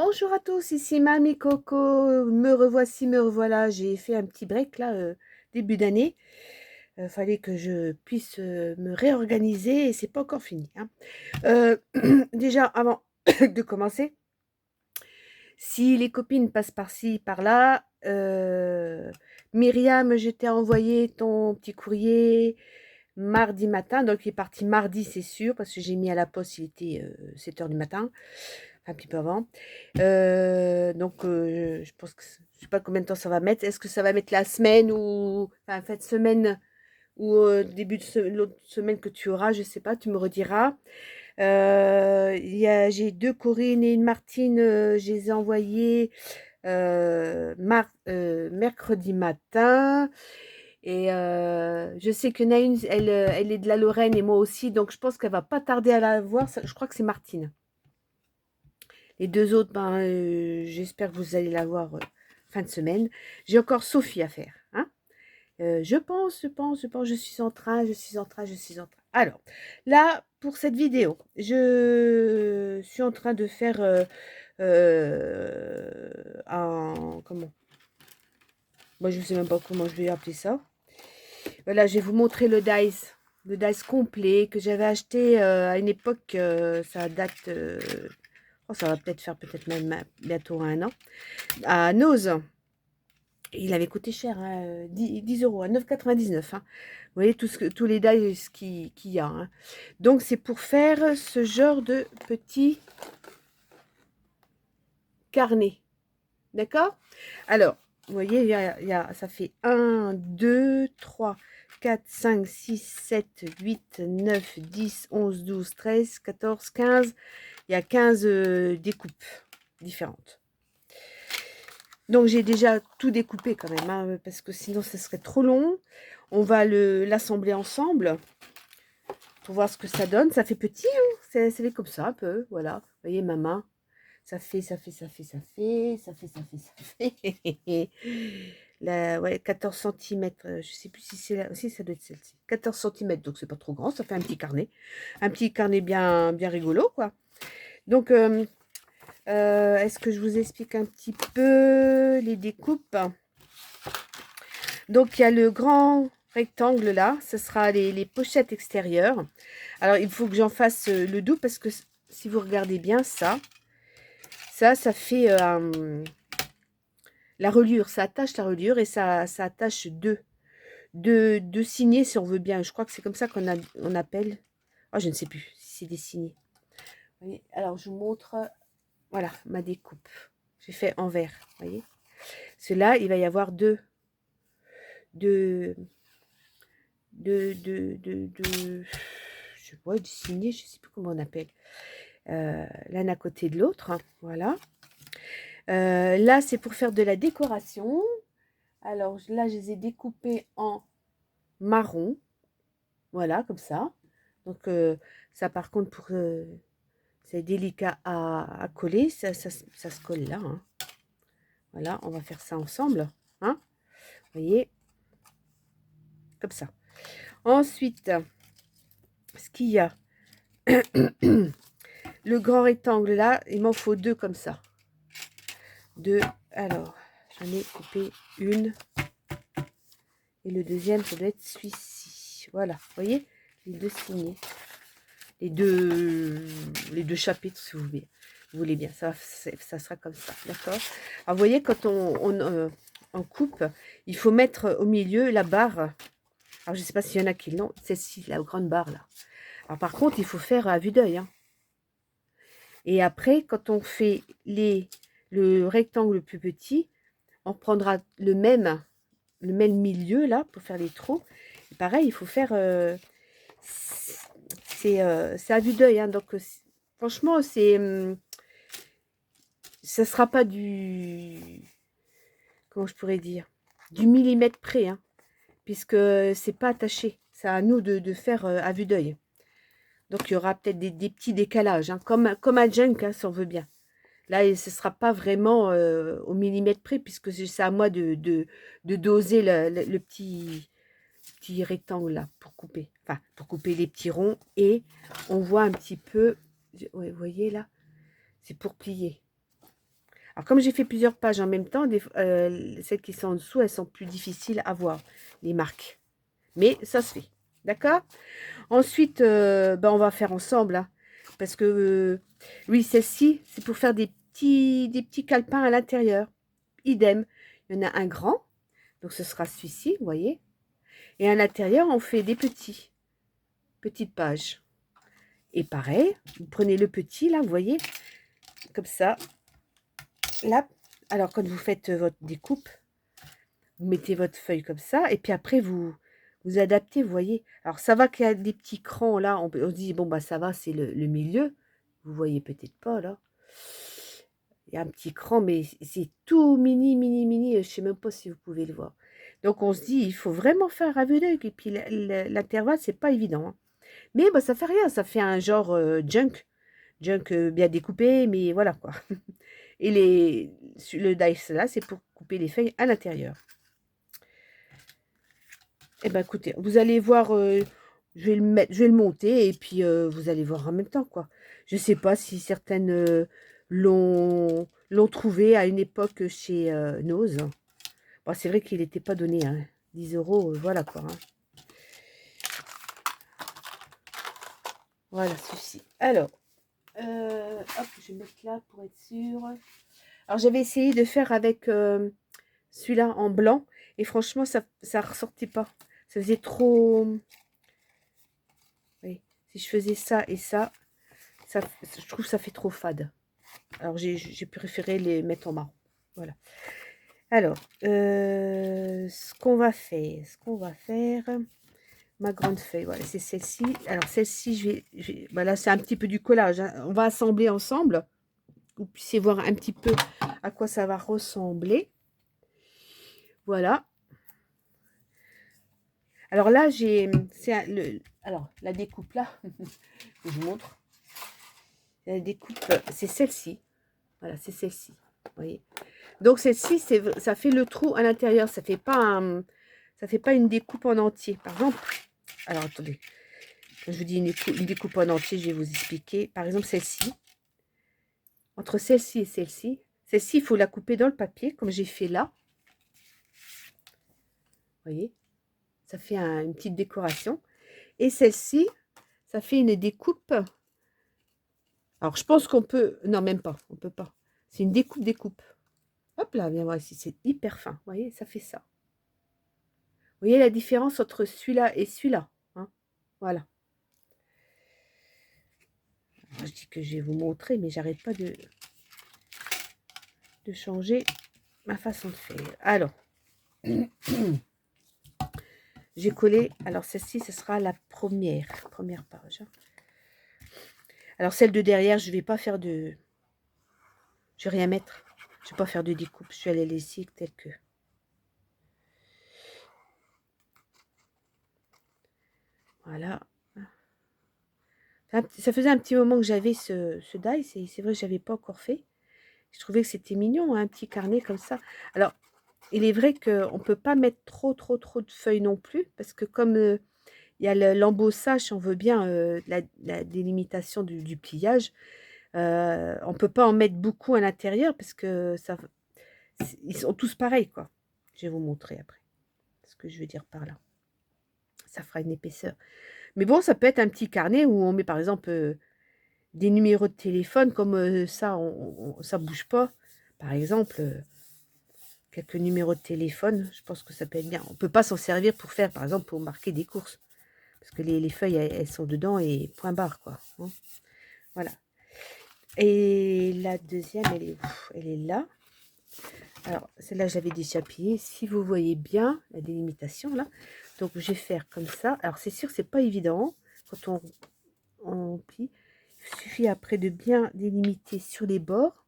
Bonjour à tous, ici Mamie Coco, me revoici, me revoilà. J'ai fait un petit break là, début d'année. Fallait que je puisse me réorganiser et c'est pas encore fini, hein. Déjà, avant de commencer, si les copines passent par-ci, par-là, Myriam, je t'ai envoyé ton petit courrier mardi matin, donc il est parti mardi, c'est sûr, parce que j'ai mis à la poste, il était 7 heures du matin, un petit peu avant. Donc, je pense que je sais pas combien de temps ça va mettre. Est-ce que ça va mettre la semaine ou enfin, cette semaine ou début de l'autre semaine que tu auras, je sais pas, tu me rediras. J'ai deux Corinne et une Martine, je les ai envoyées mercredi matin. Et je sais que Naïm, elle est de la Lorraine et moi aussi, donc je pense qu'elle va pas tarder à la voir. Je crois que c'est Martine. Les deux autres, ben, j'espère que vous allez la voir fin de semaine. J'ai encore Sophie à faire, hein. Je suis en train, je suis en train, je suis en train. Alors, là, pour cette vidéo, je suis en train de faire comment? Moi, je ne sais même pas comment je vais appeler ça. Voilà, je vais vous montrer le dice complet que j'avais acheté à une époque, ça date, oh, ça va peut-être faire peut-être même bientôt un an, à Nose. Il avait coûté cher, hein, 10 euros, à 9,99 €. Hein. Vous voyez tous les dice qu'il y a. Hein. Donc, c'est pour faire ce genre de petit carnet. D'accord? Alors, vous voyez, ça fait 1, 2, 3, 4, 5, 6, 7, 8, 9, 10, 11, 12, 13, 14, 15. Il y a 15 découpes différentes. Donc, j'ai déjà tout découpé quand même, hein, parce que sinon, ce serait trop long. On va l'assembler ensemble pour voir ce que ça donne. Ça fait petit, hein, ça fait comme ça un peu, voilà. Vous voyez ma main, ça fait. Là, ouais, 14 centimètres, je sais plus si c'est là, si ça doit être celle-ci. 14 centimètres, donc c'est pas trop grand, ça fait un petit carnet. Un petit carnet bien, bien rigolo, quoi. Donc, est-ce que je vous explique un petit peu les découpes? Donc, il y a le grand rectangle là, ce sera les pochettes extérieures. Alors, il faut que j'en fasse le dos parce que si vous regardez bien ça fait la reliure. Ça attache la reliure et ça attache deux signets si on veut bien. Je crois que c'est comme ça on appelle. Oh, je ne sais plus si c'est des signets. Vous voyez, alors, je vous montre, voilà, ma découpe. J'ai fait en vert, vous voyez. Cela, il va y avoir deux, je vois du signet, je ne sais plus comment on appelle. L'un à côté de l'autre, hein, voilà. Là, c'est pour faire de la décoration. Alors là, je les ai découpés en marron. Voilà, comme ça. Donc, ça, par contre, c'est délicat à coller. Ça se colle là. Hein. Voilà, on va faire ça ensemble. Hein. Vous voyez, comme ça. Ensuite, ce qu'il y a, le grand rectangle là, il m'en faut deux comme ça. Deux. Alors, j'en ai coupé une. Et le deuxième, ça doit être celui-ci. Voilà, vous voyez, les deux signés. Les deux chapitres, si vous voulez bien. Ça sera comme ça, d'accord? Alors, vous voyez, quand on coupe, il faut mettre au milieu la barre. Alors, je ne sais pas s'il y en a qui l'ont. Celle-ci, la grande barre, là. Alors, par contre, il faut faire à vue d'œil. Hein. Et après, quand on fait le rectangle le plus petit, on prendra le même milieu, là, pour faire les trous. Et pareil, il faut faire... c'est à vue d'œil. Hein, donc, franchement, ça sera pas comment je pourrais dire, du millimètre près, hein, puisque c'est pas attaché. C'est à nous de faire à vue d'œil. Donc, il y aura peut-être des petits décalages, hein, comme un junk, hein, si on veut bien. Là, ce ne sera pas vraiment au millimètre près, puisque c'est à moi de doser le petit rectangle là, pour couper. Enfin, pour couper les petits ronds. Et on voit un petit peu, ouais, vous voyez là, c'est pour plier. Alors, comme j'ai fait plusieurs pages en même temps, celles qui sont en dessous, elles sont plus difficiles à voir, les marques. Mais ça se fait. D'accord? Ensuite, ben, on va faire ensemble. Hein, parce que, oui, celle-ci, c'est pour faire des petits calepins à l'intérieur. Idem. Il y en a un grand. Donc, ce sera celui-ci, vous voyez. Et à l'intérieur, on fait des petites pages. Et pareil, vous prenez le petit, là, vous voyez, comme ça. Là, alors quand vous faites votre découpe, vous mettez votre feuille comme ça. Et puis après, vous adaptez, vous voyez. Alors, ça va qu'il y a des petits crans, là. On se dit, bon, bah ça va, c'est le milieu. Vous voyez peut-être pas, là. Il y a un petit cran, mais c'est tout mini, mini, mini. Je ne sais même pas si vous pouvez le voir. Donc, on se dit, il faut vraiment faire un vue d'œil. Et puis, l'intervalle, c'est pas évident. Hein. Mais bah, ça fait rien. Ça fait un genre junk. Junk bien découpé, mais voilà, quoi. Et le dice, là, c'est pour couper les feuilles à l'intérieur. Eh ben, écoutez, vous allez voir... je vais le monter et puis vous allez voir en même temps, quoi. Je sais pas si certaines l'ont trouvé à une époque chez Nose. Bon, c'est vrai qu'il n'était pas donné, hein. 10 €, voilà quoi. Hein. Voilà, ceci. Alors, hop, je vais mettre là pour être sûre. Alors, j'avais essayé de faire avec celui-là en blanc et franchement, ça ressortait pas. Ça faisait trop... Oui, si je faisais ça et ça, je trouve que ça fait trop fade. Alors, j'ai préféré les mettre en marron. Voilà. Alors, ce qu'on va faire, ma grande feuille, voilà, c'est celle-ci. Alors, celle-ci, voilà, c'est un petit peu du collage. Hein. On va assembler ensemble. Vous puissiez voir un petit peu à quoi ça va ressembler. Voilà. Alors là, alors, la découpe là, je vous montre. La découpe, c'est celle-ci. Voilà, c'est celle-ci. Vous voyez. Donc celle-ci, ça fait le trou à l'intérieur. Ça fait pas une découpe en entier. Par exemple, alors attendez. Quand je vous dis une découpe en entier, je vais vous expliquer. Par exemple, celle-ci. Entre celle-ci et celle-ci. Celle-ci, il faut la couper dans le papier, comme j'ai fait là. Vous voyez. Ça fait une petite décoration. Et celle-ci, ça fait une découpe. Alors, je pense qu'on peut... Non, même pas. On peut pas. C'est une découpe. Hop là, viens voir ici. C'est hyper fin. Vous voyez, ça fait ça. Vous voyez la différence entre celui-là et celui-là. Hein, voilà. Alors, je dis que je vais vous montrer, mais j'arrête pas de changer ma façon de faire. Alors, j'ai collé. Alors, celle-ci, ce sera la première page. Hein. Alors, celle de derrière, je vais pas faire de... Je vais rien mettre. Je vais pas faire de découpe. Je vais les laisser telles que... Voilà. Ça faisait un petit moment que j'avais ce die. C'est vrai que je n'avais pas encore fait. Je trouvais que c'était mignon, hein, un petit carnet comme ça. Alors, il est vrai qu'on ne peut pas mettre trop de feuilles non plus. Parce que comme il y a l'embossage, on veut bien la délimitation du pliage. On ne peut pas en mettre beaucoup à l'intérieur parce que ils sont tous pareils, quoi. Je vais vous montrer après ce que je veux dire par là. Ça fera une épaisseur. Mais bon, ça peut être un petit carnet où on met par exemple des numéros de téléphone comme ça, ça bouge pas. Par exemple, quelques numéros de téléphone, je pense que ça peut être bien. On peut pas s'en servir pour faire, par exemple, pour marquer des courses. Parce que les feuilles, elles sont dedans et point barre, quoi. Hein. Voilà. Et la deuxième, elle est là. Alors, celle-là, j'avais déjà plié. Si vous voyez bien la délimitation, là. Donc, je vais faire comme ça. Alors, c'est sûr, c'est pas évident. Quand on plie, il suffit après de bien délimiter sur les bords.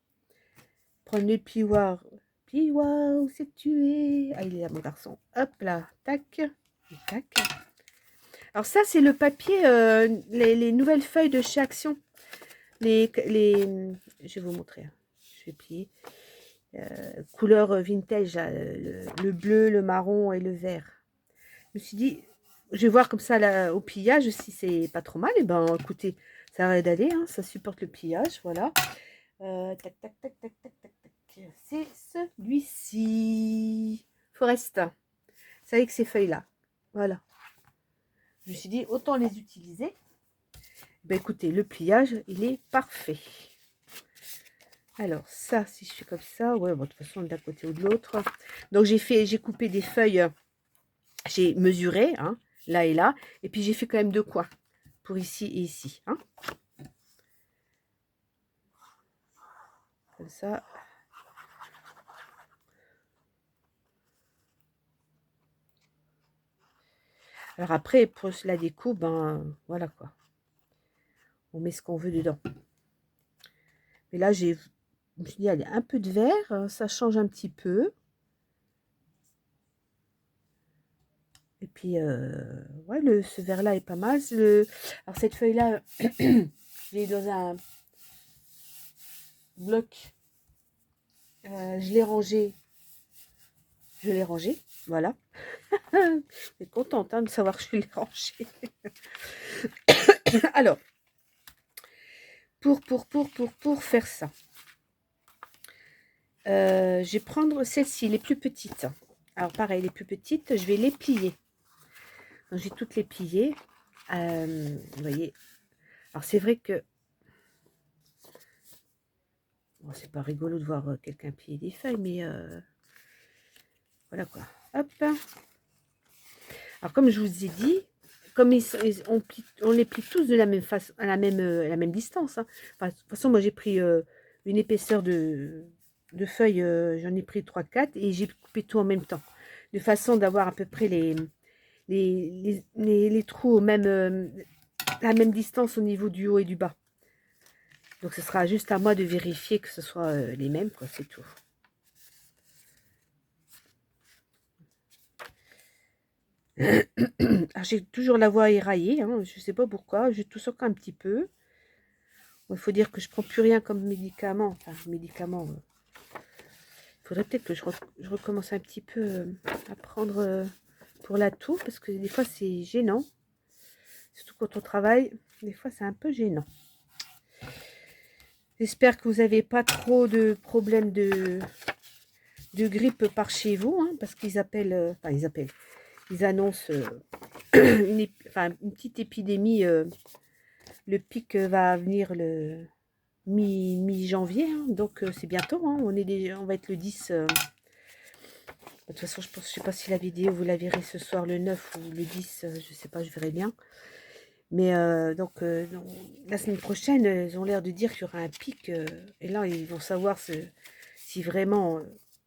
Prendre le plioir. Plioir, où c'est que tu es? Ah, il est là, mon garçon. Hop là, tac, et tac. Alors ça, c'est le papier, les nouvelles feuilles de chez Action. Je vais vous montrer. Hein. Je vais plier. Couleur vintage, le bleu, le marron et le vert. Je me suis dit, je vais voir comme ça là, au pliage si c'est pas trop mal. Et ben écoutez, ça va d'aller, hein, ça supporte le pliage, voilà. Tac, tac, tac, tac, tac, tac, tac. c'est celui-ci. Forest. C'est avec ces feuilles-là. Voilà. Je me suis dit, autant les utiliser. Ben écoutez, le pliage, il est parfait. Alors, ça, si je fais comme ça, ouais, bon, de toute façon, d'un côté ou de l'autre. Donc, j'ai coupé des feuilles, j'ai mesuré, hein, là et là. Et puis, j'ai fait quand même deux coins pour ici et ici. Hein. Comme ça. Alors après, pour la découpe, ben voilà quoi. On met ce qu'on veut dedans. Mais là, je me suis dit, allez, un peu de vert, ça change un petit peu. Et puis, ouais, ce vert-là est pas mal. Alors, cette feuille-là, je l'ai dans un bloc. Je l'ai rangé. Voilà. Je suis contente hein, de savoir que je l'ai rangé. Alors, pour faire ça, je vais prendre celle-ci, les plus petites. Alors, pareil, les plus petites, je vais les plier. Donc, j'ai toutes les pliées. Vous voyez. Alors, c'est vrai que bon, c'est pas rigolo de voir quelqu'un plier des feuilles, mais voilà quoi. Hop. Alors, comme je vous ai dit, comme on les plie tous de la même façon, à la même distance. Hein. Enfin, de toute façon, moi, j'ai pris une épaisseur de feuilles, j'en ai pris 3-4 et j'ai coupé tout en même temps. De façon d'avoir à peu près les trous au même, la même distance au niveau du haut et du bas. Donc, ce sera juste à moi de vérifier que ce soit les mêmes, quoi, c'est tout. J'ai toujours la voix éraillée, hein, je ne sais pas pourquoi, je tousse encore un petit peu. Il faut dire que je prends plus rien comme médicament. Enfin, médicament. Il faudrait peut-être que je recommence un petit peu à prendre pour la toux, parce que des fois c'est gênant. Surtout quand on travaille, des fois c'est un peu gênant. J'espère que vous n'avez pas trop de problèmes de grippe par chez vous, hein, parce qu'ils appellent, ils annoncent une petite épidémie. Le pic va venir le mi-janvier, hein, donc c'est bientôt. Hein, on va être le 10. De toute façon, je sais pas si la vidéo vous la verrez ce soir le 9 ou le 10, je sais pas, je verrai bien. Mais donc la semaine prochaine, ils ont l'air de dire qu'il y aura un pic et là ils vont savoir si vraiment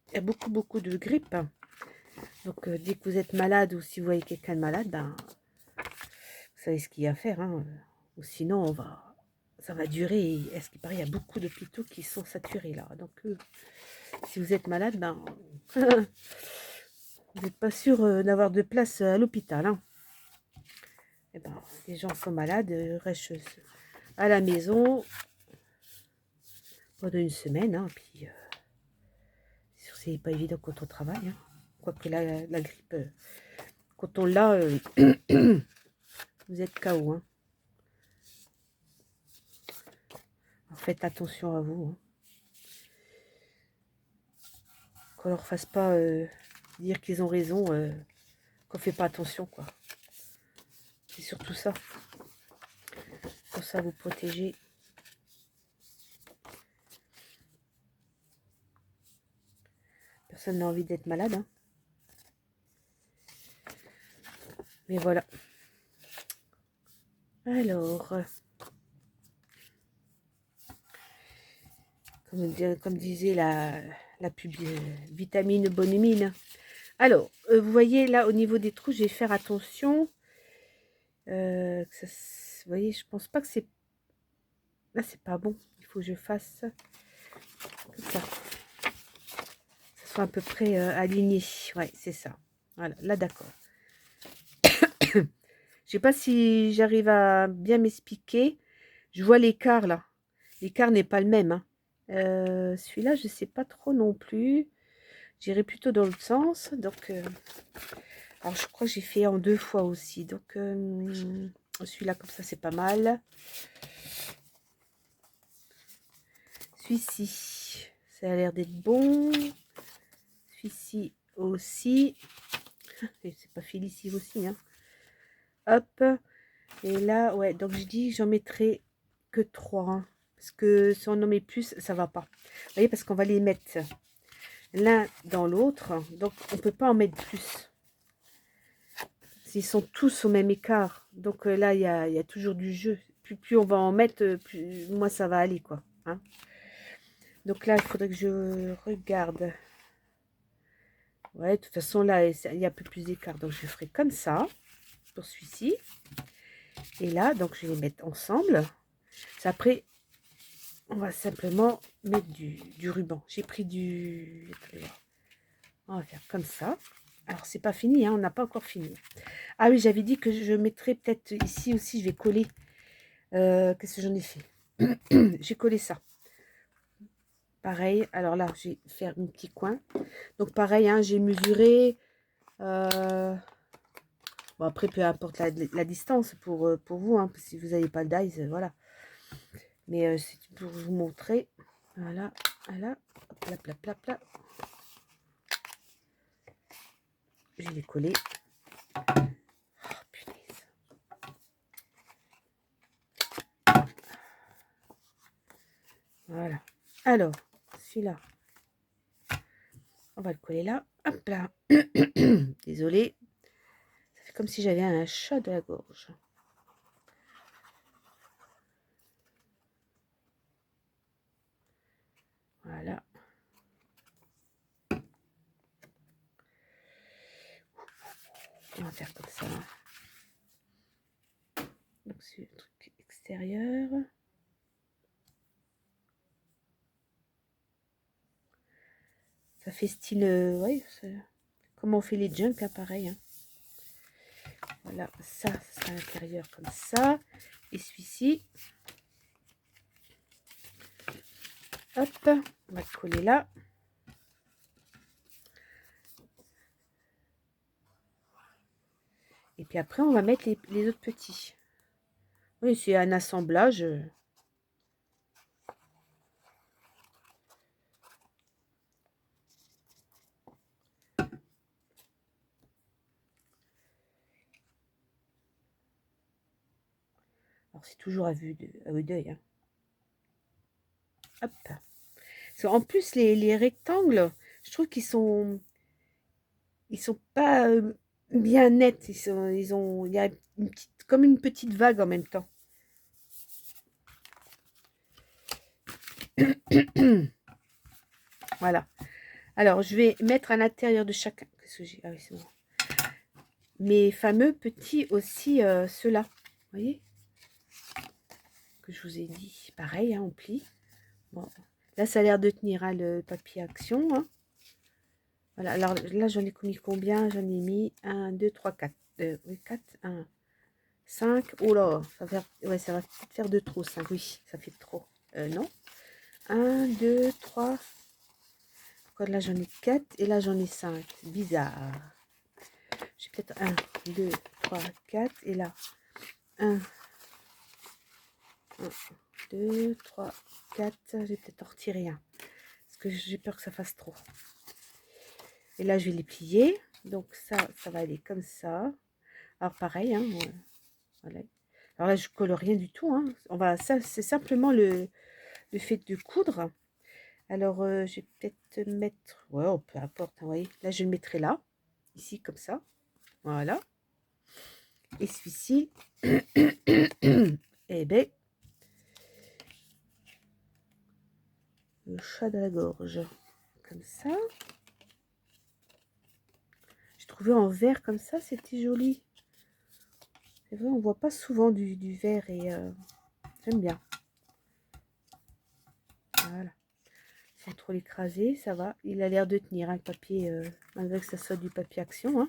il y a beaucoup de grippe. Donc dès que vous êtes malade ou si vous voyez quelqu'un de malade, ben vous savez ce qu'il y a à faire. Hein, ou sinon ça va durer. Est-ce qu'il paraît il y a beaucoup d'hôpitaux qui sont saturés là. Donc si vous êtes malade, ben vous n'êtes pas sûr d'avoir de place à l'hôpital. Hein. Eh ben, les gens sont malades, restent à la maison pendant une semaine. Hein, puis, c'est pas évident quand on travaille. Hein. Quoique la grippe, quand on l'a, vous êtes KO. Hein. Alors, faites attention à vous. Hein. Qu'on leur fasse pas dire qu'ils ont raison, qu'on fait pas attention, quoi. C'est surtout ça. Pour ça, vous protéger. Personne n'a envie d'être malade. Hein. Mais voilà. Alors, comme disait la pub vitamine bonne mine. Alors, vous voyez là au niveau des trous, je vais faire attention. Vous voyez, je pense pas que c'est... Là, c'est pas bon. Il faut que je fasse comme ça. Que ça soit à peu près aligné. Ouais, c'est ça. Voilà, là, d'accord. Je sais pas si j'arrive à bien m'expliquer. Je vois l'écart là. L'écart n'est pas le même. Hein. Celui-là, je sais pas trop non plus. J'irai plutôt dans l'autre sens. Donc, alors je crois que j'ai fait en 2 fois aussi. Donc, celui-là comme ça, c'est pas mal. Celui-ci, ça a l'air d'être bon. Celui-ci aussi. C'est pas fini aussi, hein. Hop. Et là, ouais, donc je dis j'en mettrai que 3. Hein, parce que si on en met plus, ça va pas. Vous voyez, parce qu'on va les mettre l'un dans l'autre. Donc, on peut pas en mettre plus. Ils sont tous au même écart. Donc là, il y a toujours du jeu. Plus on va en mettre, plus moins ça va aller, quoi. Hein. Donc là, il faudrait que je regarde. Ouais, de toute façon, là, il y a un peu plus d'écart. Donc, je ferai comme ça pour celui-ci. Et là, donc, je vais les mettre ensemble. Après, on va simplement mettre du ruban. J'ai pris du... On va faire comme ça. Alors, c'est pas fini, hein, on n'a pas encore fini. Ah oui, j'avais dit que je mettrais peut-être ici aussi, je vais coller. Qu'est-ce que j'en ai fait? J'ai collé ça. Pareil, alors là, je vais faire un petit coin. Donc, pareil, hein, j'ai mesuré. Bon, après, peu importe la distance pour vous, hein, si vous n'avez pas le dies, voilà. Mais c'est pour vous montrer. Voilà, voilà. Hop, là, là, là, là. Je vais coller. Oh, punaise. Voilà. Alors, celui-là, on va le coller là. Hop là. Désolée. Ça fait comme si j'avais un chat de la gorge. Voilà. On va faire comme ça. Donc, c'est le truc extérieur. Ça fait style... ouais, comment on fait les junks, hein, pareil. Hein. Voilà, ça sera à l'intérieur comme ça. Et celui-ci, hop, on va le coller là. Et puis après, on va mettre les autres petits. Oui, c'est un assemblage. Alors, c'est toujours à vue d'œil. Hein. Hop. En plus, les rectangles, je trouve ils sont pas bien nets. Il y a comme une petite vague en même temps. Voilà. Alors, je vais mettre à l'intérieur de chacun. Qu'est-ce que j'ai? Ah oui, c'est bon. Mes fameux petits aussi, ceux-là. Vous voyez? Que je vous ai dit. Pareil, hein, on plie. Bon. Là, ça a l'air de tenir, hein, le papier action. Hein. Voilà. Alors là, j'en ai mis combien? J'en ai mis 1, 2, 3, 4. Oui, 4, 1, 5. Oh là, ouais, ça va peut-être faire de trop, 5. Oui, ça fait trop. Non. 1, 2, 3. Là, j'en ai 4 et là, j'en ai 5. Bizarre. J'ai peut-être 1, 2, 3, 4 et là 1, 2, 3, 4. J'ai peut-être en retiré un parce que j'ai peur que ça fasse trop. Et là, je vais les plier. Donc ça va aller comme ça. Alors pareil, hein, voilà. Alors là, je colle rien du tout. Hein. Ça, c'est simplement le fait de coudre. Alors, je vais peut-être mettre... Ouais, oh, peu importe, hein, vous voyez. Là, je le mettrai là, ici, comme ça. Voilà. Et celui-ci, eh ben, le chat de la gorge. Comme ça. J'ai trouvé en vert comme ça, c'était joli. C'est vrai, on voit pas souvent du vert et j'aime bien. Voilà. Sans trop l'écraser, ça va. Il a l'air de tenir, hein, le papier, malgré que ça soit du papier action. Hein.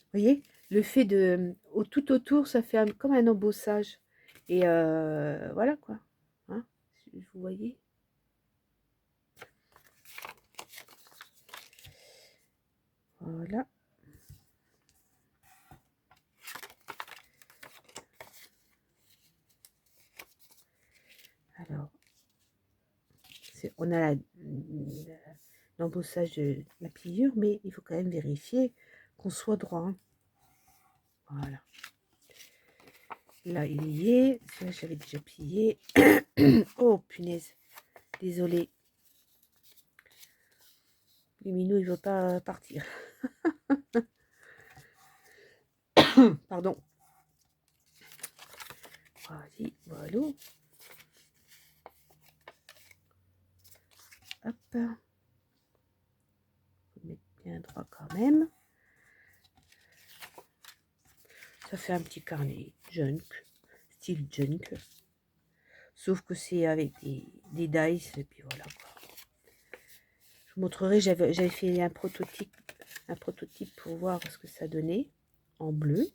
Vous voyez, le fait de tout autour, ça fait comme un embossage. Et voilà quoi. Hein, vous voyez. Voilà. Alors, on a l'embossage de la pliure, mais il faut quand même vérifier qu'on soit droit. Hein. Voilà. Là, il y est. Celui-là, j'avais déjà plié. Oh, punaise. Désolée. Le minou, il veut pas partir. Pardon. Vas-y, voilà. Hop. Faut mettre bien droit quand même. Ça fait un petit carnet junk, style junk. Sauf que c'est avec des dice et puis voilà quoi. Je vous montrerai, j'avais fait un prototype pour voir ce que ça donnait en bleu.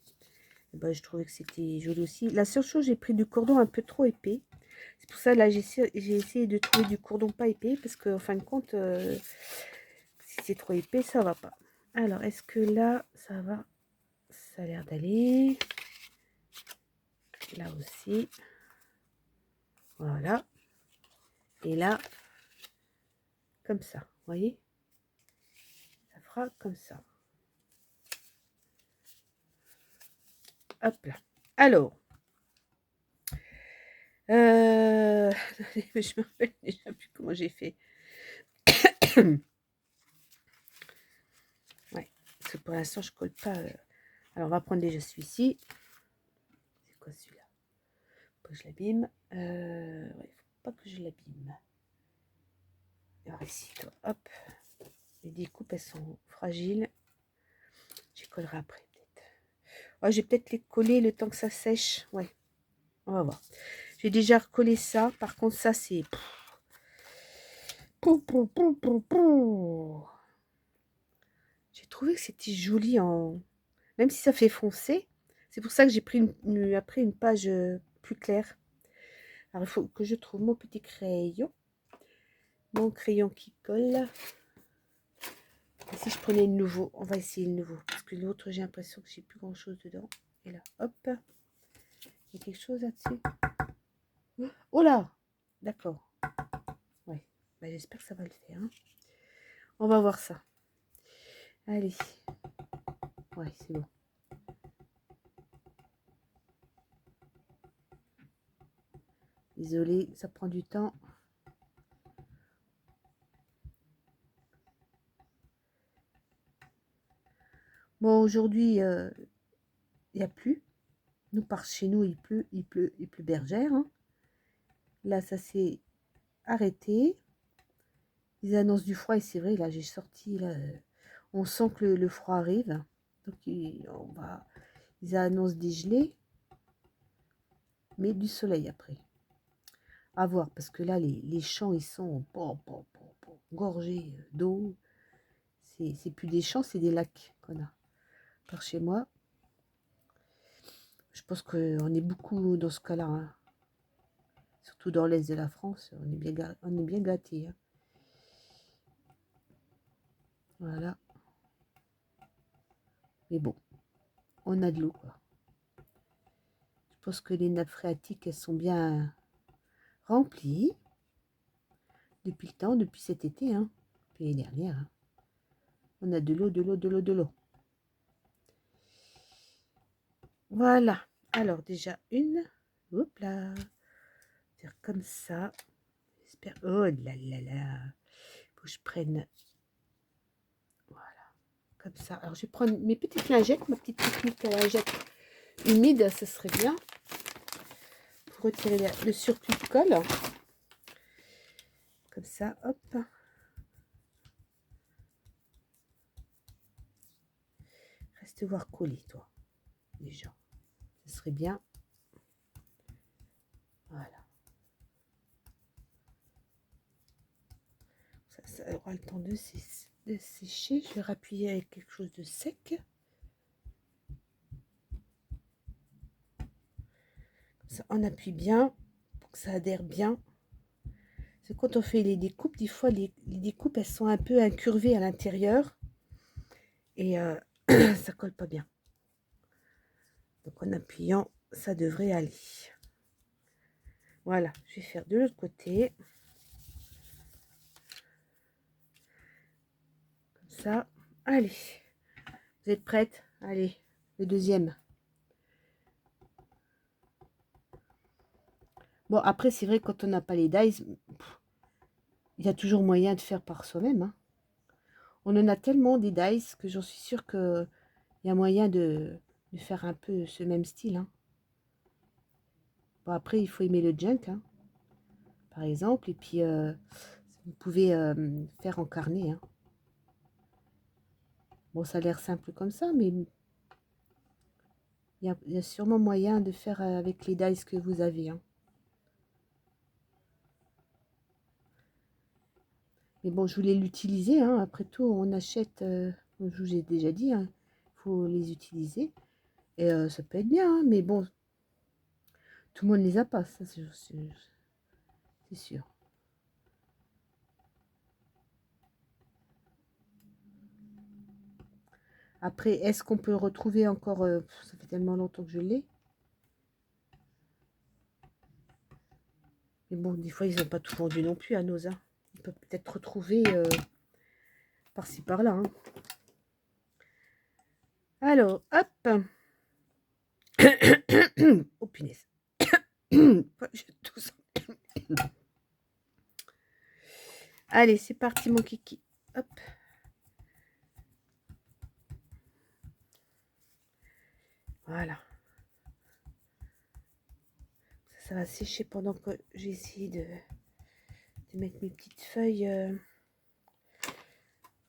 Et ben, je trouvais que c'était joli aussi. La seule chose, j'ai pris du cordon un peu trop épais. C'est pour ça là j'ai essayé de trouver du cordon pas épais parce que en fin de compte, si c'est trop épais, ça va pas. Alors, est-ce que là, ça va? Ça a l'air d'aller. Là aussi. Voilà. Et là, comme ça, vous voyez? Ça fera comme ça. Hop là. Alors, je me rappelle déjà plus comment j'ai fait. Ouais, parce que pour l'instant, je colle pas. Alors, on va prendre déjà celui-ci. C'est quoi celui-là? Faut que je l'abîme. Ouais, faut pas que je l'abîme. Alors ici, toi, hop. Les découpes, elles sont fragiles. Je collerai après, peut-être. Oh, je vais peut-être les coller le temps que ça sèche. Ouais, on va voir. J'ai déjà recollé ça. Par contre, ça, c'est... J'ai trouvé que c'était joli en... Même si ça fait foncé. C'est pour ça que j'ai pris après une page plus claire. Alors, il faut que je trouve mon petit crayon. Mon crayon qui colle. Et si je prenais le nouveau, on va essayer le nouveau. Parce que l'autre, j'ai l'impression que j'ai plus grand chose dedans. Et là, hop. Il y a quelque chose là-dessus. Oh là! D'accord. Ouais. Bah, j'espère que ça va le faire. Hein. On va voir ça. Allez. Ouais, c'est bon. Désolée, ça prend du temps. Bon, aujourd'hui, il n'y a plus. Nous, par chez nous, il pleut bergère. Hein. Là, ça s'est arrêté. Ils annoncent du froid et c'est vrai, là, j'ai sorti, là, on sent que le froid arrive. Donc, ils annoncent des gelées, mais du soleil après. À voir, parce que là, les champs, ils sont gorgés d'eau. C'est plus des champs, c'est des lacs qu'on a. Par chez moi, je pense qu'on est beaucoup dans ce cas-là. Hein. Surtout dans l'est de la France, on est bien gâtés. Hein. Voilà. Mais bon, on a de l'eau, quoi. Je pense que les nappes phréatiques, elles sont bien remplies. Depuis le temps, depuis cet été, hein. Puis l'année dernière. Hein. On a de l'eau, de l'eau, de l'eau, de l'eau. Voilà. Alors, déjà une. Hop là. Faire comme ça. J'espère. Oh là là là. Faut que je prenne. Voilà. Comme ça. Alors, je vais prendre mes petites lingettes. Ma petite technique à lingette humide, ce serait bien. Pour retirer le surplus de colle. Comme ça. Hop. Reste voir coller, toi. Déjà. Ce serait bien. Voilà. Ça aura le temps de sécher. Je vais rappuyer avec quelque chose de sec. Ça, on appuie bien pour que ça adhère bien. C'est quand on fait les découpes, des fois les découpes elles sont un peu incurvées à l'intérieur et ça colle pas bien. Donc en appuyant, ça devrait aller. Voilà, je vais faire de l'autre côté. Comme ça. Allez. Vous êtes prête? Allez, le deuxième. Bon, après, c'est vrai, quand on n'a pas les dies, il y a toujours moyen de faire par soi-même. Hein. On en a tellement des dice que j'en suis sûre qu'il y a moyen de faire un peu ce même style. Hein. Bon, après, il faut aimer le junk, hein, par exemple. Et puis, vous pouvez faire en carnet. Hein. Bon, ça a l'air simple comme ça, mais il y a sûrement moyen de faire avec les dice que vous avez. Hein. Mais bon, je voulais l'utiliser. Hein. Après tout, on achète, je vous ai déjà dit, hein, faut les utiliser. Et ça peut être bien, hein, mais bon, tout le monde les a pas, ça c'est sûr. Après, est-ce qu'on peut retrouver encore, ça fait tellement longtemps que je l'ai. Mais bon, des fois, ils n'ont pas tout vendu non plus à Noza. On peut peut-être retrouver par-ci par-là. Hein. Alors, hop. Oh punaise. Allez, c'est parti mon kiki. Hop. Voilà. Ça va sécher pendant que j'ai essayé de mettre mes petites feuilles.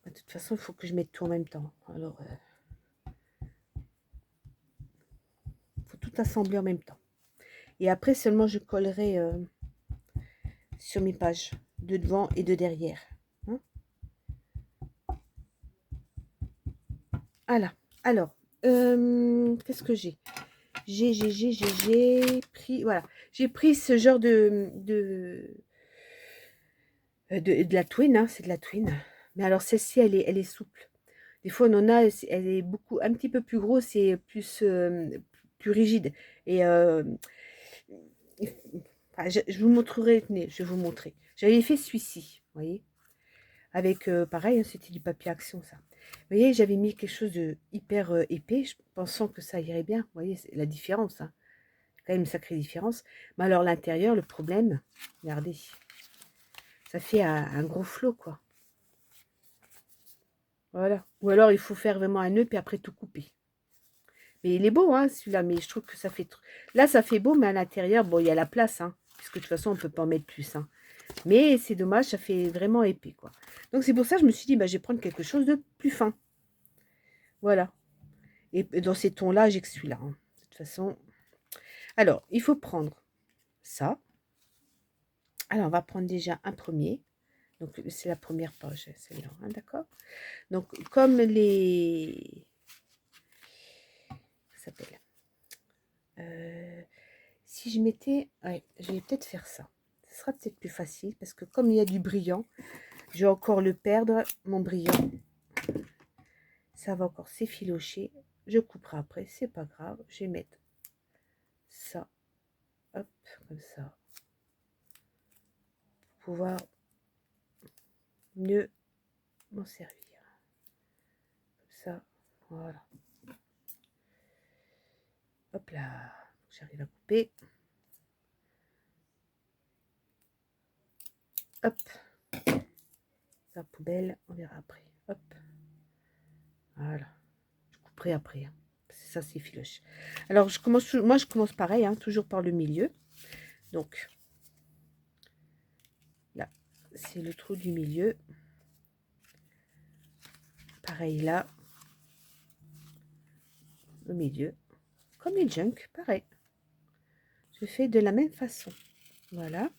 De toute façon, il faut que je mette tout en même temps. Alors, il faut tout assembler en même temps. Et après, seulement, je collerai sur mes pages, de devant et de derrière. Hein. Voilà. Alors, qu'est-ce que j'ai? J'ai pris, voilà. J'ai pris ce genre de la twin, hein, c'est de la twin. Mais alors, celle-ci, elle est souple. Des fois, on en a, elle est beaucoup, un petit peu plus grosse et plus rigide. Et enfin, je vous montrerai, tenez, je vais vous montrer. J'avais fait celui-ci, vous voyez, avec, pareil, hein, c'était du papier action, ça. Vous voyez, j'avais mis quelque chose de hyper épais, pensant que ça irait bien. Vous voyez, c'est la différence, hein. Quand même une sacrée différence. Mais alors, l'intérieur, le problème, regardez, ça fait un gros flot, quoi. Voilà. Ou alors, il faut faire vraiment un nœud, puis après tout couper. Mais il est beau, hein, celui-là, mais je trouve que ça fait... Là, ça fait beau, mais à l'intérieur, bon, il y a la place, hein, puisque de toute façon, on ne peut pas en mettre plus, hein. Mais c'est dommage, ça fait vraiment épais, quoi. Donc, c'est pour ça que je me suis dit, bah, je vais prendre quelque chose de plus fin. Voilà. Et dans ces tons-là, j'ai que celui-là, hein. De toute façon. Alors, il faut prendre ça. Alors, on va prendre déjà un premier. Donc, c'est la première page, celle-là, hein, d'accord? Donc, comme les... Ça s'appelle... si je mettais... Ouais, je vais peut-être faire ça. Ce sera peut-être plus facile, parce que comme il y a du brillant, je vais encore le perdre, mon brillant. Ça va encore s'effilocher. Je couperai après, c'est pas grave. Je vais mettre ça, hop, comme ça. Pour pouvoir mieux m'en servir. Comme ça, voilà. Hop là, j'arrive à couper. Hop. La poubelle, on verra après. Hop. Voilà. Je couperai après. Hein. Ça, c'est filoche. Alors, moi, je commence pareil, hein, toujours par le milieu. Donc, là, c'est le trou du milieu. Pareil là. Au milieu. Comme les junk, pareil. Je fais de la même façon. Voilà.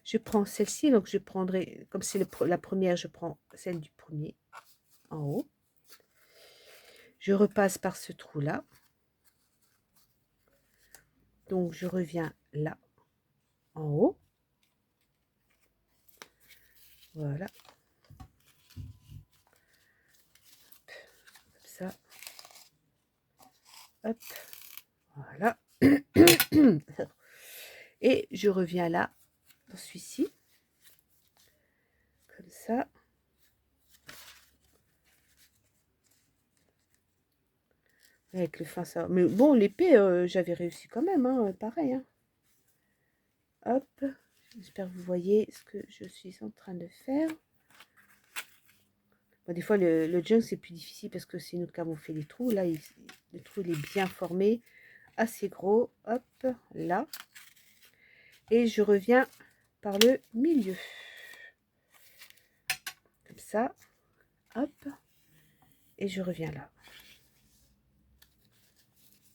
Je prends celle-ci, donc je prendrai, comme c'est la première, je prends celle du premier en haut. Je repasse par ce trou-là. Donc, je reviens là, en haut. Voilà. Comme ça. Hop. Voilà. Et je reviens là, dans celui-ci. Comme ça. Avec le fin, ça. Mais bon, l'épée, j'avais réussi quand même, hein, pareil. Hein. Hop. J'espère que vous voyez ce que je suis en train de faire. Bon, des fois, le junk, c'est plus difficile parce que c'est nous qui avons fait les trous. Là, le trou, il est bien formé. Assez gros. Hop, là. Et je reviens par le milieu. Comme ça. Hop. Et je reviens là.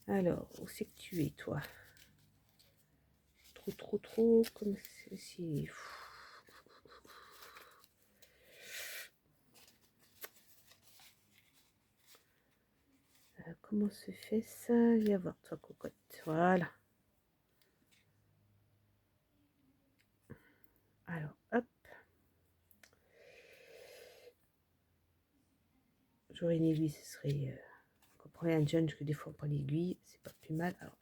Alors, où c'est que tu es, toi? Trop, comme ceci. Comment se fait ça? Viens voir, toi, cocotte. Voilà. Alors, hop. J'aurais une aiguille, ce serait... on prend un junk que des fois on prend l'aiguille, c'est pas plus mal. Alors,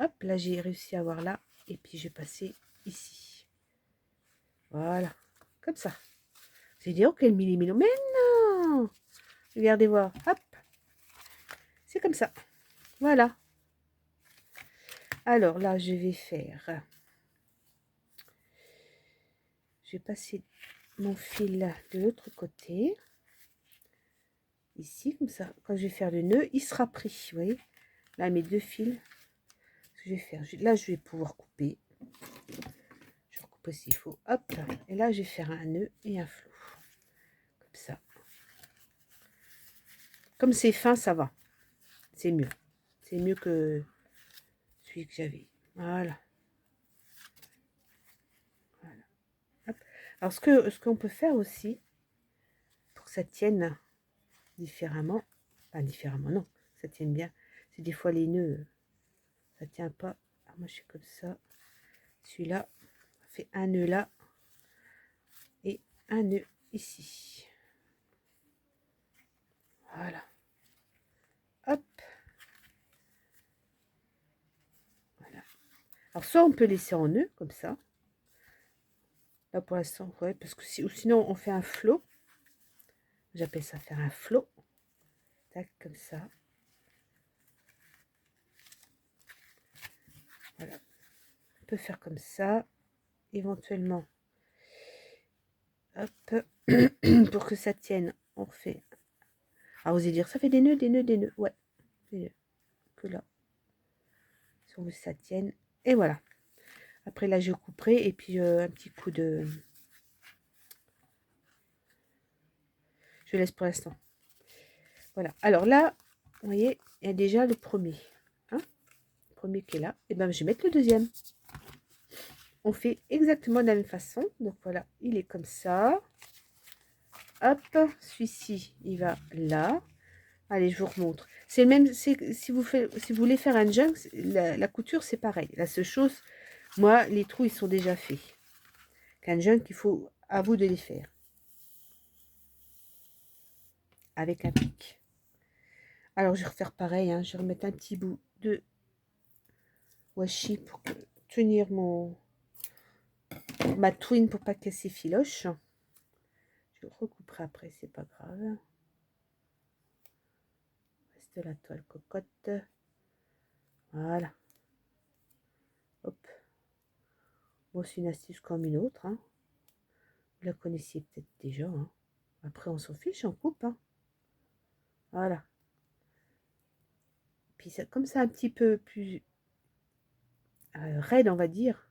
hop, là j'ai réussi à voir là. Et puis je vais passer ici. Voilà. Comme ça. Vous allez dire, oh quel millimètre. Mais non! Regardez voir. Hop. C'est comme ça. Voilà. Alors là, je vais faire... Je vais passer mon fil de l'autre côté. Ici, comme ça. Quand je vais faire le nœud, il sera pris. Vous voyez? Là, mes deux fils. Ce que je vais faire. Là, je vais pouvoir couper. Je vais recouper s'il faut. Hop. Et là, je vais faire un nœud et un flou. Comme ça. Comme c'est fin, ça va. C'est mieux. C'est mieux que celui que j'avais. Voilà. Voilà. Hop. Alors, ce qu'on peut faire aussi, pour que ça tienne différemment, pas différemment, non, ça tienne bien. C'est des fois les nœuds, ça tient pas. Alors moi, je suis comme ça. Celui-là, on fait un nœud là et un nœud ici. Voilà. Hop. Voilà. Alors, soit on peut laisser en nœud, comme ça. Là, pour l'instant, ouais, parce que ou sinon, on fait un flot. J'appelle ça faire un flot. Tac, comme ça. Voilà. On peut faire comme ça. Éventuellement, hop, pour que ça tienne, on refait. Ah, vous allez dire, ça fait des nœuds, des nœuds, des nœuds. Ouais, des nœuds. Que là. Si on veut que ça tienne. Et voilà. Après, là, je couperai. Et puis, un petit coup de... Je laisse pour l'instant. Voilà. Alors là, vous voyez, il y a déjà le premier. Hein, le premier qui est là. Et bien, je vais mettre le deuxième. On fait exactement de la même façon. Donc, voilà, il est comme ça. Hop, celui-ci, il va là. Allez, je vous remontre. C'est le même, si vous voulez faire un junk, la couture, c'est pareil. La seule chose, moi, les trous, ils sont déjà faits. Qu'un junk, il faut à vous de les faire. Avec un pic. Alors, je vais refaire pareil. Hein. Je vais remettre un petit bout de washi pour tenir ma twine pour pas casser filoche. Je recouperai après, c'est pas grave. Reste la toile cocotte. Voilà. Hop. Bon, c'est une astuce comme une autre. Hein. Vous la connaissiez peut-être déjà. Hein. Après, on s'en fiche, on coupe. Hein. Voilà. Puis, ça, comme ça, un petit peu plus raide, on va dire.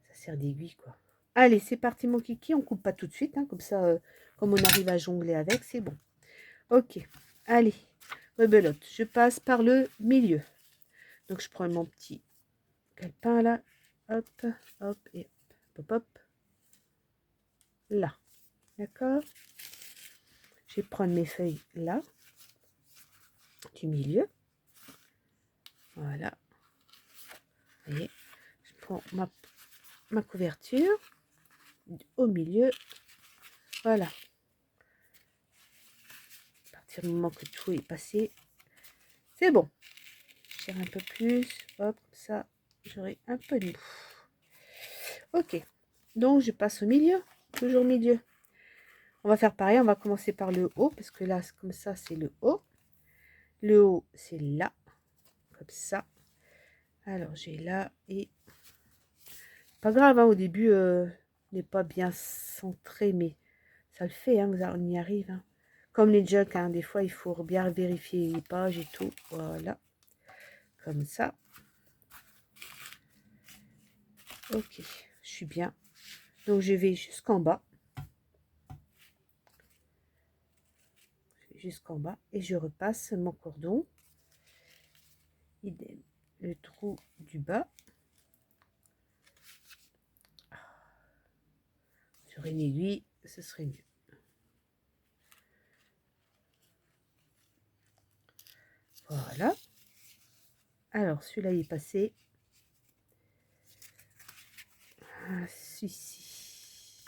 Ça sert d'aiguille, quoi. Allez, c'est parti, mon kiki. On coupe pas tout de suite. Hein. Comme ça, comme on arrive à jongler avec, c'est bon. Ok. Allez. Rebelote. Je passe par le milieu. Donc, je prends mon petit calepin, là. Hop, hop, et hop, hop, hop. Là. D'accord. Je vais prendre mes feuilles là, du milieu. Voilà. Vous voyez, je prends ma couverture au milieu. Voilà. À partir du moment que tout est passé, c'est bon. Je tire un peu plus. Hop, ça. j'aurai un peu de mou. Ok, donc je passe au milieu, toujours milieu. On va faire pareil, on va commencer par le haut, parce que là, comme ça, c'est le haut. Le haut, c'est là, comme ça. Alors, j'ai là et... Pas grave, hein, au début, n'est pas bien centré, mais ça le fait, hein, on y arrive. Hein. Comme les jugs, hein, des fois, il faut bien vérifier les pages et tout. Voilà, comme ça. Ok, je suis bien. Donc, je vais jusqu'en bas. Jusqu'en bas. Et je repasse mon cordon. Idem. Le trou du bas. Sur une aiguille, ce serait mieux. Voilà. Alors, celui-là, il est passé. Ah, celui-ci.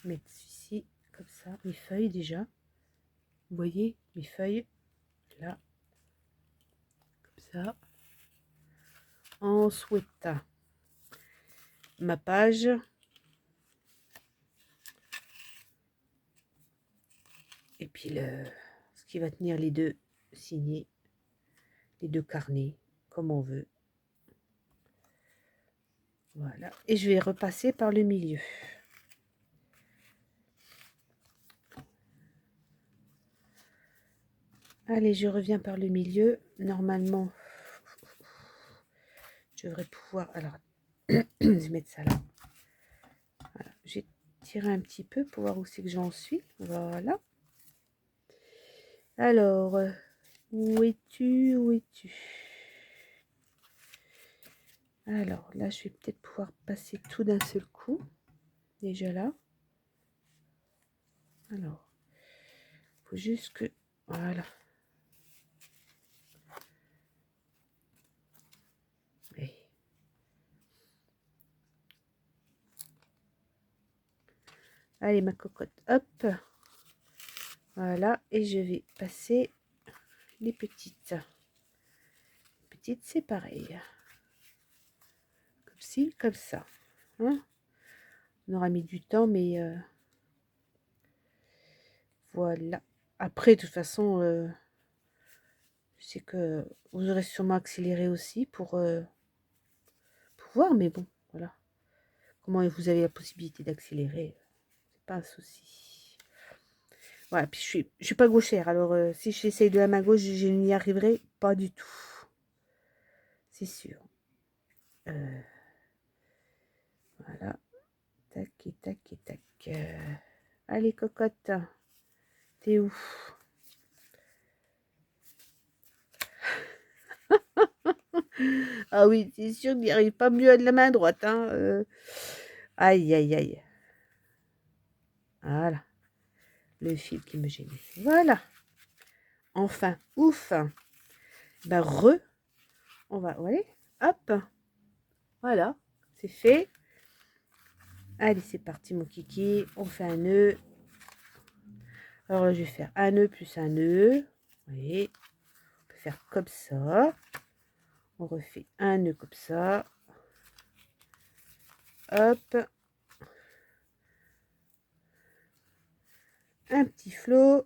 Mettre celui-ci, comme ça. Mes feuilles, déjà. Vous voyez, mes feuilles. Là. Comme ça. Ensuite, ma page. Et puis, ce qui va tenir les deux signés. Les deux carnets, comme on veut. Voilà. Et je vais repasser par le milieu. Allez, je reviens par le milieu. Normalement, je devrais pouvoir... Alors, je vais mettre ça là. Voilà. J'ai tiré un petit peu pour voir où c'est que j'en suis. Voilà. Alors, où es-tu? Où es-tu? Alors, là, je vais peut-être pouvoir passer tout d'un seul coup. Déjà là. Alors, il faut juste que... Voilà. Et... Allez, ma cocotte, hop. Voilà, et je vais passer les petites. Les petites, c'est pareil. Comme ci, comme ça. Hein, on aura mis du temps, mais voilà. Après, de toute façon, je sais que vous aurez sûrement accéléré aussi pour voir, mais bon, voilà. Comment vous avez la possibilité d'accélérer, c'est pas un souci. Voilà, puis je suis pas gauchère, alors si j'essaye de la main gauche, je n'y arriverai pas du tout. C'est sûr. Voilà. Tac et tac et tac. Allez, cocotte. T'es où? Ah oui, c'est sûr qu'il n'y arrive pas mieux à de la main droite. Hein. Aïe, aïe, aïe. Voilà. Le fil qui me gênait. Voilà. Enfin, ouf. Ben, on va, allez, hop. Voilà, c'est fait. Allez, c'est parti, mon kiki. On fait un nœud. Alors là, je vais faire un nœud plus un nœud. Vous voyez, on peut faire comme ça. On refait un nœud comme ça. Hop. Un petit flot.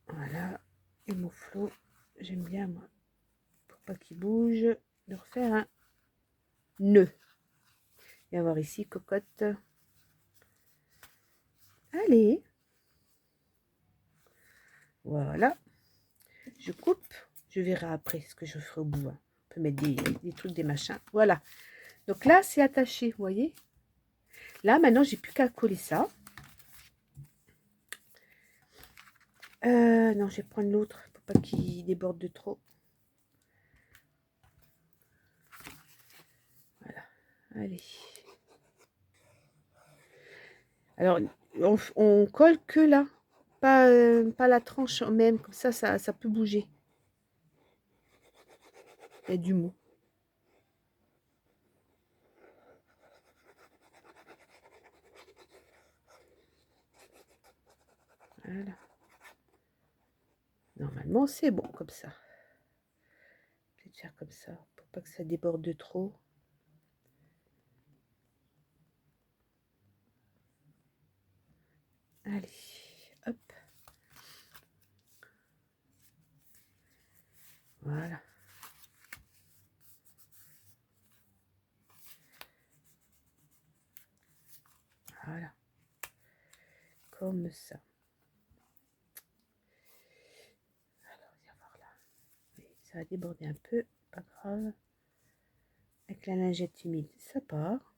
Voilà. Et mon flot, j'aime bien, moi, pour pas qu'il bouge, de refaire un nœud. Et avoir ici, cocotte. Allez. Voilà. Je coupe. Je verrai après ce que je ferai au bout. Hein. On peut mettre des trucs, des machins. Voilà. Donc là, c'est attaché, vous voyez. Là, maintenant, j'ai plus qu'à coller ça. Non, je vais prendre l'autre pour pas qu'il déborde de trop. Voilà. Allez. Alors, on colle que là. Pas la tranche même. Comme ça peut bouger. Il y a du mou. Voilà. Normalement, c'est bon comme ça. Peut-être faire comme ça pour pas que ça déborde de trop. Allez, hop. Voilà. Voilà. Comme ça. Alors, viens voir là. Oui, ça va déborder un peu, pas grave. Avec la lingette humide, ça part.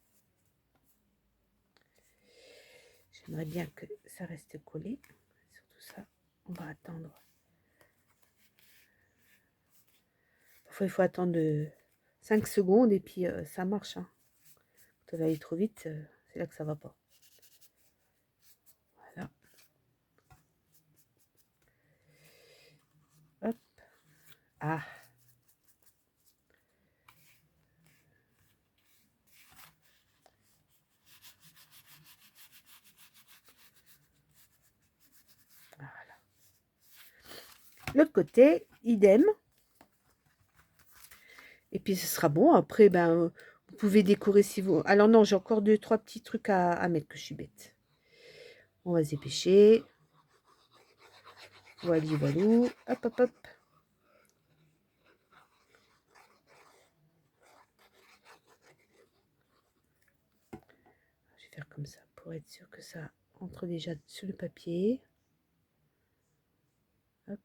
J'aimerais bien que ça reste collé. Surtout ça, on va attendre. Parfois, il faut attendre 5 secondes et puis ça marche. Hein. Quand ça va aller trop vite, c'est là que ça va pas. Voilà. Hop. Ah. Voilà. L'autre côté, idem. Et puis ce sera bon. Après, ben, vous pouvez décorer si vous... Alors non, j'ai encore 2-3 petits trucs à mettre, que je suis bête. On va se dépêcher. Voilà, voilou. Hop, hop, hop. Je vais faire comme ça pour être sûr que ça entre déjà sur le papier. Hop.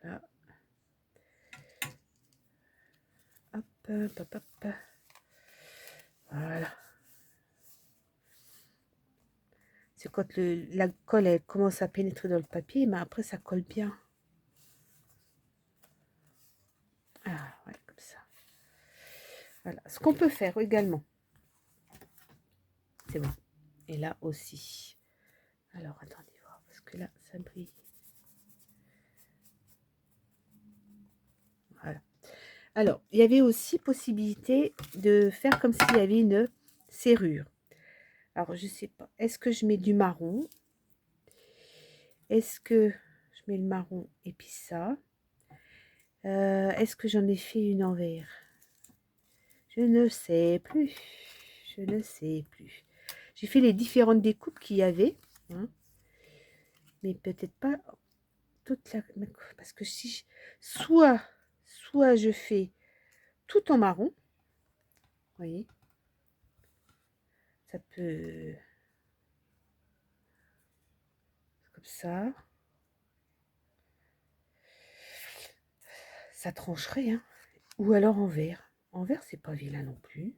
Voilà. Hop, hop, hop, hop. Voilà. C'est quand la colle elle commence à pénétrer dans le papier, mais après ça colle bien. Ah ouais, comme ça. Voilà. Ce qu'on peut faire également. C'est bon. Et là aussi. Alors attendez voir, parce que là ça brille. Voilà. Alors, il y avait aussi possibilité de faire comme s'il y avait une serrure. Alors, je sais pas. Est-ce que je mets du marron? Est-ce que je mets le marron et puis ça? Est-ce que j'en ai fait une en vert? Je ne sais plus. Je ne sais plus. J'ai fait les différentes découpes qu'il y avait. Hein, mais peut-être pas toute la... Parce que si je... soit je fais tout en marron. Vous voyez? Ça peut... Comme ça. Ça trancherait, hein. Ou alors en vert. En vert, c'est pas vilain non plus.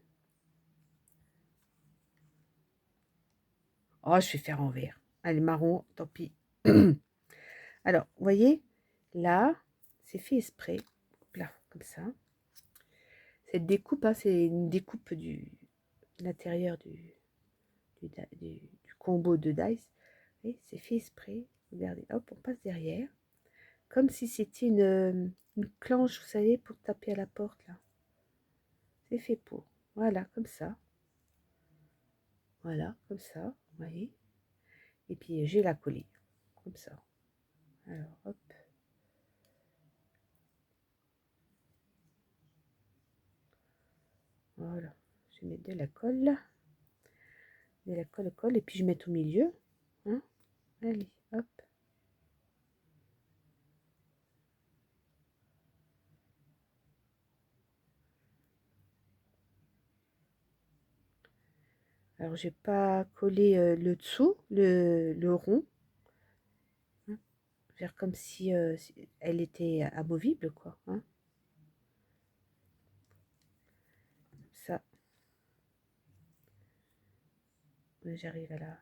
Oh, je vais faire en vert. Allez, marron, tant pis. Alors, vous voyez, là, c'est fait exprès. Là, comme ça. Cette découpe, hein, c'est une découpe de l'intérieur du combo de dice. Et c'est fait exprès. Regardez, hop, on passe derrière. Comme si c'était une clenche, vous savez, pour taper à la porte, là. C'est fait pour. Voilà, comme ça. Voilà, comme ça, vous voyez. Et puis, j'ai la coller. Comme ça. Alors, hop. Voilà. Je vais mettre de la colle. De la colle, colle. Et puis, je mets au milieu. Hein. Allez, hop. Alors, j'ai pas collé le dessous, le rond. Hein. Faire comme si elle était amovible, quoi. Hein. Ça. J'arrive à la...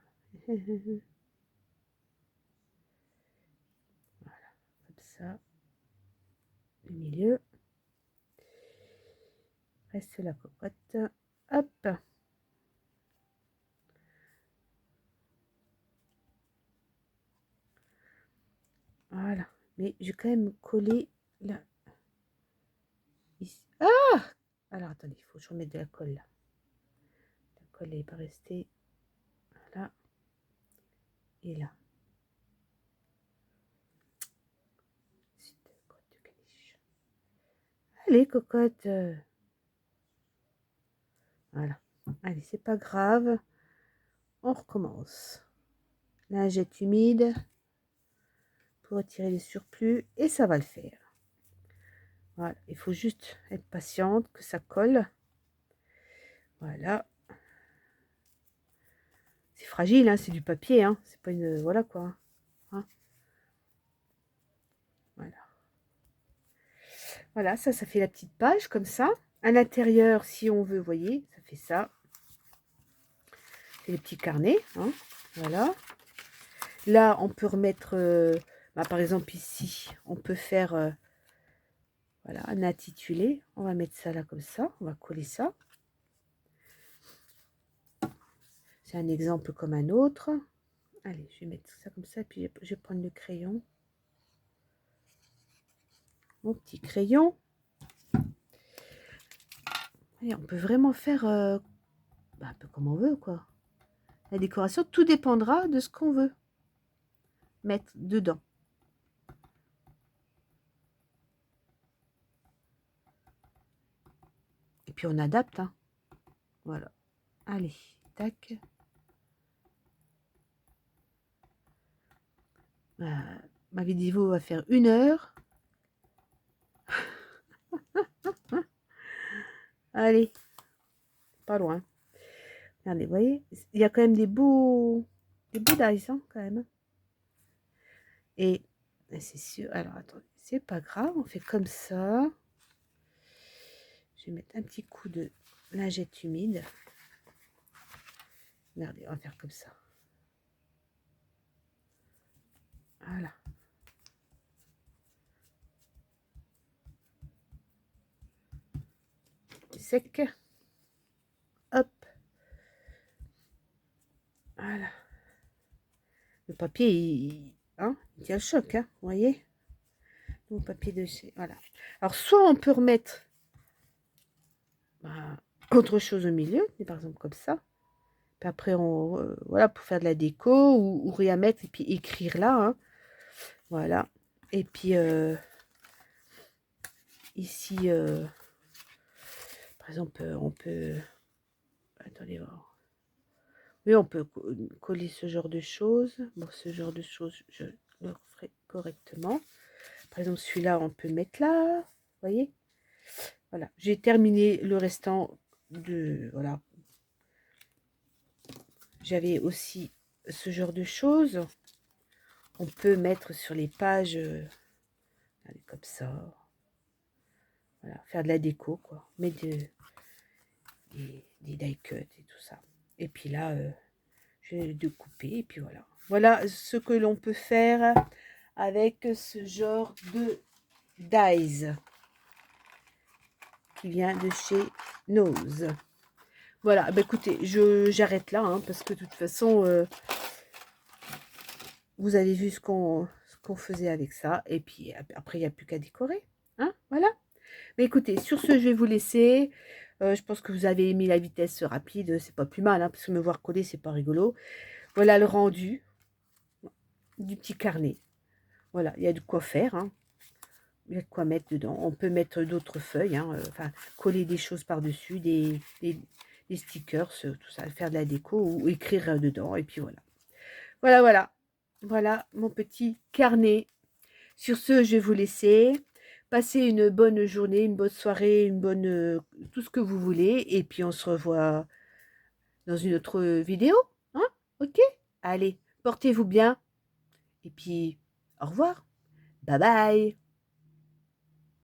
Voilà, comme ça. Le milieu. Reste la cocotte. Hop. Voilà. Mais j'ai quand même collé là. Ici. Ah! Alors, attendez, il faut que je remette de la colle là. La colle n'est pas restée. Voilà. Et là. Allez, cocotte. Voilà. Allez, c'est pas grave. On recommence. Lingette humide pour retirer les surplus et ça va le faire. Voilà, il faut juste être patiente que ça colle. Voilà. C'est fragile, hein, c'est du papier, hein, c'est pas une... Voilà quoi. Hein. Voilà. Voilà, ça fait la petite page comme ça. À l'intérieur, si on veut, vous voyez, ça fait ça. C'est les petits carnets, hein. Voilà. Là, on peut remettre, par exemple ici, on peut faire, voilà, un intitulé. On va mettre ça là comme ça, on va coller ça. C'est un exemple comme un autre. Allez, je vais mettre ça comme ça, puis je vais prendre le crayon. Mon petit crayon. Et on peut vraiment faire un peu comme on veut, quoi. La décoration, tout dépendra de ce qu'on veut mettre dedans. Et puis on adapte, hein. Voilà. Allez, tac. Ma vidéo va faire 1 heure. Allez, pas loin. Regardez, vous voyez, il y a quand même des beaux dice, hein, quand même. Et c'est sûr. Alors, attendez, c'est pas grave, on fait comme ça. Je vais mettre un petit coup de lingette humide. Regardez, on va faire comme ça. Voilà. Sec. Hop. Voilà. Le papier, il tient le choc, hein, vous voyez. Mon papier de chez... Voilà. Alors, soit on peut remettre autre chose au milieu, par exemple comme ça. Puis après, voilà, pour faire de la déco ou rien mettre et puis écrire là. Hein. Voilà. Et puis, ici, par exemple, on peut... Attendez voir. Oui, on peut coller ce genre de choses. Bon, ce genre de choses, je le ferai correctement. Par exemple, celui-là, on peut le mettre là. Vous voyez? Voilà. J'ai terminé le restant de... Voilà. J'avais aussi ce genre de choses. On peut mettre sur les pages... allez, comme ça. Voilà. Faire de la déco, quoi. Mettre des die cuts et tout ça. Et puis là... je vais découper et puis voilà. Voilà ce que l'on peut faire avec ce genre de dies qui vient de chez Nose. Voilà, bah écoutez, j'arrête là hein, parce que de toute façon, vous avez vu ce qu'on faisait avec ça. Et puis après, il n'y a plus qu'à décorer. Hein, voilà. Mais écoutez, sur ce, je vais vous laisser. Je pense que vous avez aimé la vitesse rapide. C'est pas plus mal, hein, parce que me voir coller, c'est pas rigolo. Voilà le rendu du petit carnet. Voilà, il y a de quoi faire. Hein. Il y a de quoi mettre dedans. On peut mettre d'autres feuilles. Hein, enfin, coller des choses par-dessus, des stickers, tout ça, faire de la déco ou écrire dedans. Et puis voilà. Voilà, voilà. Voilà mon petit carnet. Sur ce, je vais vous laisser. Passez une bonne journée, une bonne soirée, une bonne... tout ce que vous voulez. Et puis, on se revoit dans une autre vidéo. Hein? Ok? Allez, portez-vous bien. Et puis, au revoir. Bye bye.